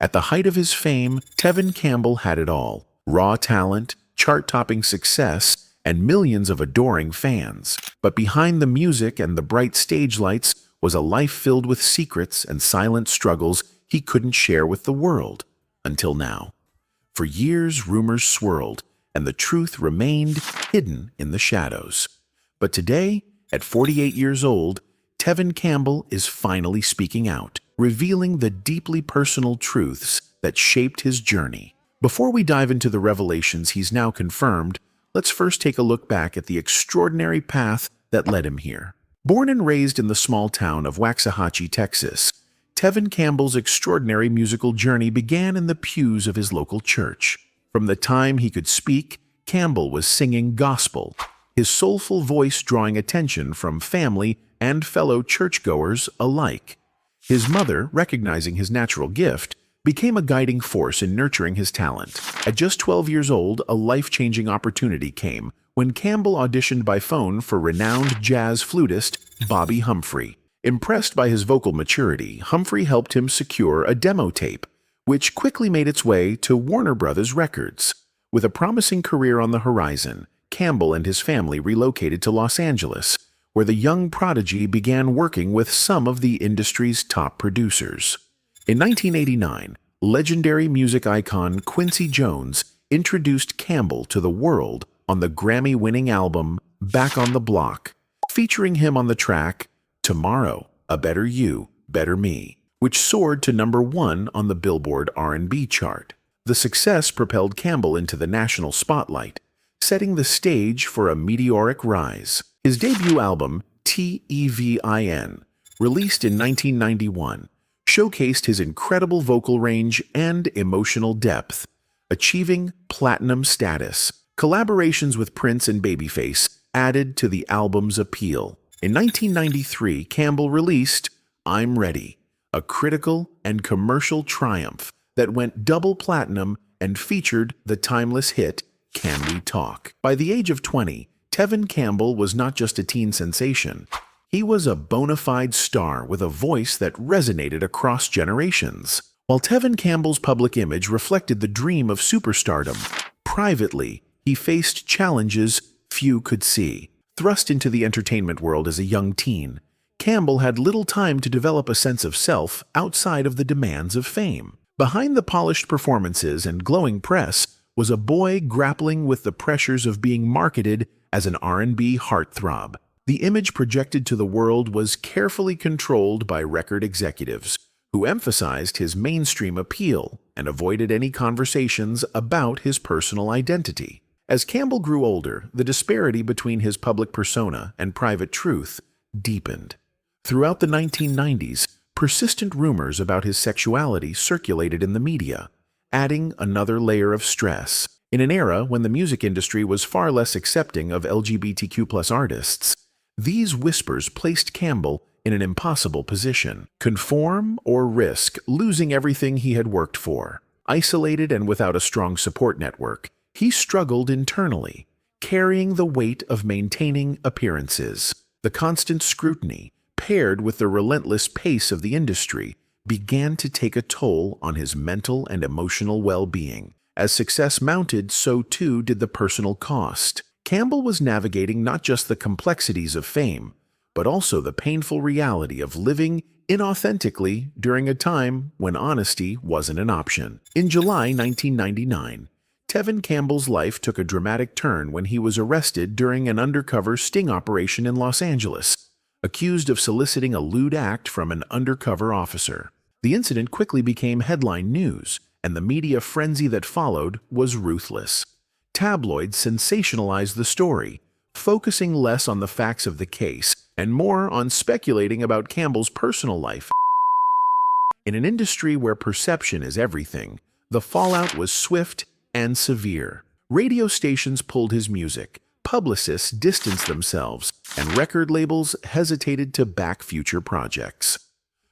At the height of his fame, Tevin Campbell had it all: raw talent, chart-topping success, and millions of adoring fans. But behind the music and the bright stage lights was a life filled with secrets and silent struggles he couldn't share with the world. Until now. For years, rumors swirled, and the truth remained hidden in the shadows. But today, at 48 years old, Tevin Campbell is finally speaking out, revealing the deeply personal truths that shaped his journey. Before we dive into the revelations he's now confirmed, let's first take a look back at the extraordinary path that led him here. Born and raised in the small town of Waxahachie, Texas, Tevin Campbell's extraordinary musical journey began in the pews of his local church. From the time he could speak, Campbell was singing gospel, his soulful voice drawing attention from family and fellow churchgoers alike. His mother, recognizing his natural gift, became a guiding force in nurturing his talent. At just 12 years old, a life-changing opportunity came when Campbell auditioned by phone for renowned jazz flutist Bobby Humphrey. Impressed by his vocal maturity, Humphrey helped him secure a demo tape, which quickly made its way to Warner Brothers Records. With a promising career on the horizon, Campbell and his family relocated to Los Angeles, where the young prodigy began working with some of the industry's top producers. In 1989, legendary music icon Quincy Jones introduced Campbell to the world on the Grammy-winning album Back on the Block, featuring him on the track Tomorrow, A Better You, Better Me, which soared to #1 on the Billboard R&B chart. The success propelled Campbell into the national spotlight, setting the stage for a meteoric rise. His debut album, Tevin, released in 1991, showcased his incredible vocal range and emotional depth, achieving platinum status. Collaborations with Prince and Babyface added to the album's appeal. In 1993, Campbell released I'm Ready, a critical and commercial triumph that went double platinum and featured the timeless hit Can We Talk? By the age of 20, Tevin Campbell was not just a teen sensation. He was a bona fide star with a voice that resonated across generations. While Tevin Campbell's public image reflected the dream of superstardom, privately, he faced challenges few could see. Thrust into the entertainment world as a young teen, Campbell had little time to develop a sense of self outside of the demands of fame. Behind the polished performances and glowing press was a boy grappling with the pressures of being marketed as an R&B heartthrob. The image projected to the world was carefully controlled by record executives, who emphasized his mainstream appeal and avoided any conversations about his personal identity. As Campbell grew older, the disparity between his public persona and private truth deepened. Throughout the 1990s, persistent rumors about his sexuality circulated in the media, adding another layer of stress. In an era when the music industry was far less accepting of LGBTQ+ artists, these whispers placed Campbell in an impossible position: conform or risk losing everything he had worked for. Isolated and without a strong support network, he struggled internally, carrying the weight of maintaining appearances. The constant scrutiny, paired with the relentless pace of the industry, began to take a toll on his mental and emotional well-being. As success mounted, so too did the personal cost. Campbell was navigating not just the complexities of fame, but also the painful reality of living inauthentically during a time when honesty wasn't an option. In July 1999, Tevin Campbell's life took a dramatic turn when he was arrested during an undercover sting operation in Los Angeles, accused of soliciting a lewd act from an undercover officer. The incident quickly became headline news, and the media frenzy that followed was ruthless. Tabloids sensationalized the story, focusing less on the facts of the case and more on speculating about Campbell's personal life. In an industry where perception is everything, the fallout was swift and severe. Radio stations pulled his music, publicists distanced themselves, and record labels hesitated to back future projects.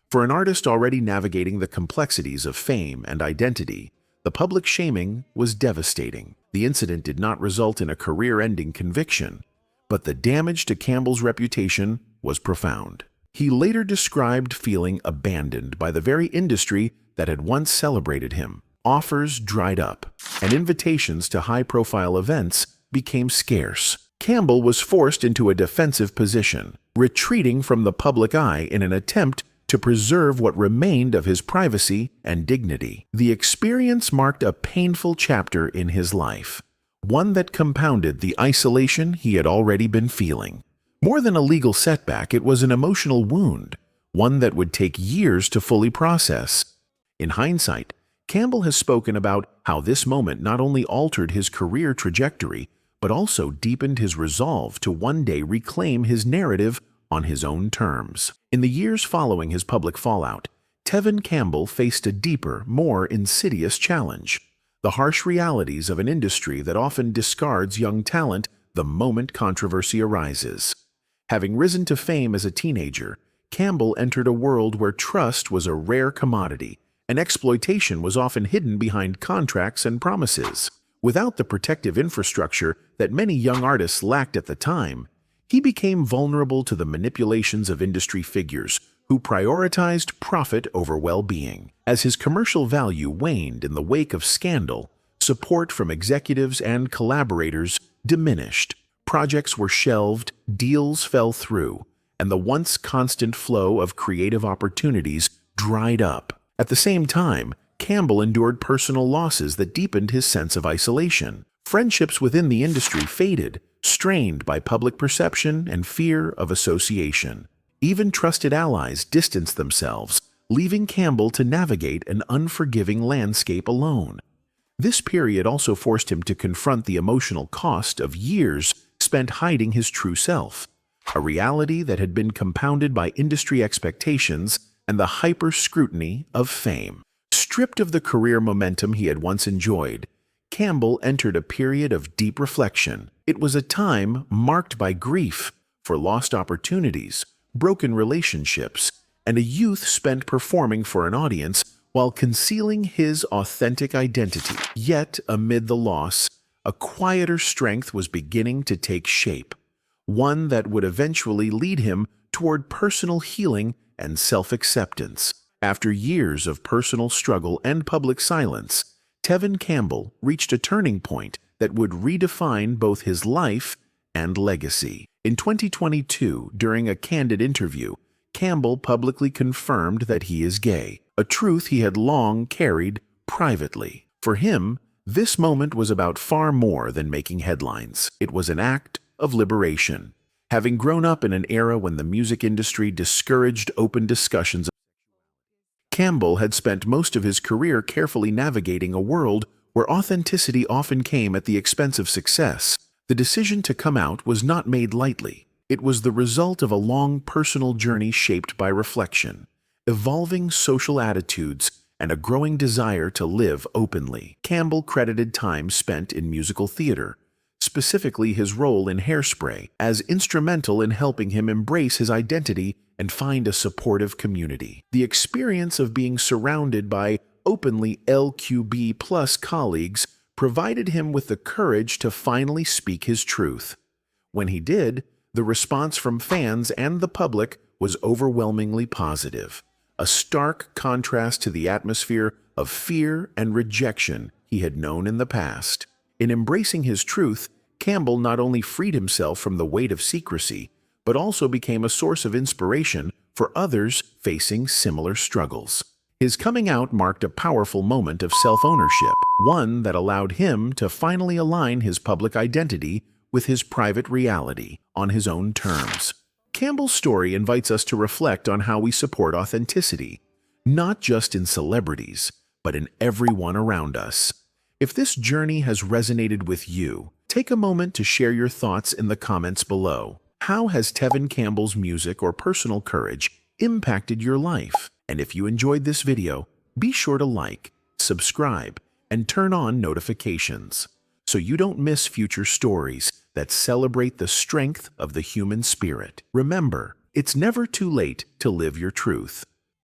For an artist already navigating the complexities of fame and identity, the public shaming was devastating. The incident did not result in a career-ending conviction, but the damage to Campbell's reputation was profound. He later described feeling abandoned by the very industry that had once celebrated him. Offers dried up, and invitations to high-profile events became scarce. Campbell was forced into a defensive position, retreating from the public eye in an attempt to preserve what remained of his privacy and dignity. The experience marked a painful chapter in his life, one that compounded the isolation he had already been feeling. More than a legal setback, it was an emotional wound, one that would take years to fully process. In hindsight, Campbell has spoken about how this moment not only altered his career trajectory, but also deepened his resolve to one day reclaim his narrative on his own terms. In the years following his public fallout, Tevin Campbell faced a deeper, more insidious challenge: the harsh realities of an industry that often discards young talent the moment controversy arises. Having risen to fame as a teenager, Campbell entered a world where trust was a rare commodity, and exploitation was often hidden behind contracts and promises. Without the protective infrastructure that many young artists lacked at the time, he became vulnerable to the manipulations of industry figures who prioritized profit over well-being. As his commercial value waned in the wake of scandal, support from executives and collaborators diminished. Projects were shelved, deals fell through, and the once constant flow of creative opportunities dried up. At the same time, Campbell endured personal losses that deepened his sense of isolation. Friendships within the industry faded, strained by public perception and fear of association. Even trusted allies distanced themselves, leaving Campbell to navigate an unforgiving landscape alone. This period also forced him to confront the emotional cost of years spent hiding his true self, a reality that had been compounded by industry expectations and the hyper-scrutiny of fame. Stripped of the career momentum he had once enjoyed, Campbell entered a period of deep reflection. It was a time marked by grief for lost opportunities, broken relationships, and a youth spent performing for an audience while concealing his authentic identity. Yet, amid the loss, a quieter strength was beginning to take shape, one that would eventually lead him toward personal healing and self-acceptance. After years of personal struggle and public silence, Tevin Campbell reached a turning point that would redefine both his life and legacy. In 2022, during a candid interview, Campbell publicly confirmed that he is gay, a truth he had long carried privately. For him, this moment was about far more than making headlines. It was an act of liberation. Having grown up in an era when the music industry discouraged open discussions, Campbell had spent most of his career carefully navigating a world where authenticity often came at the expense of success. The decision to come out was not made lightly. It was the result of a long personal journey shaped by reflection, evolving social attitudes, and a growing desire to live openly. Campbell credited time spent in musical theater, specifically his role in Hairspray, as instrumental in helping him embrace his identity and find a supportive community. The experience of being surrounded by openly LQB+ colleagues provided him with the courage to finally speak his truth. When he did, the response from fans and the public was overwhelmingly positive, a stark contrast to the atmosphere of fear and rejection he had known in the past. In embracing his truth, Campbell not only freed himself from the weight of secrecy, but also became a source of inspiration for others facing similar struggles. His coming out marked a powerful moment of self-ownership, one that allowed him to finally align his public identity with his private reality on his own terms. Campbell's story invites us to reflect on how we support authenticity, not just in celebrities, but in everyone around us. If this journey has resonated with you, take a moment to share your thoughts in the comments below. How has Tevin Campbell's music or personal courage impacted your life? And if you enjoyed this video, be sure to like, subscribe, and turn on notifications so you don't miss future stories that celebrate the strength of the human spirit. Remember, it's never too late to live your truth.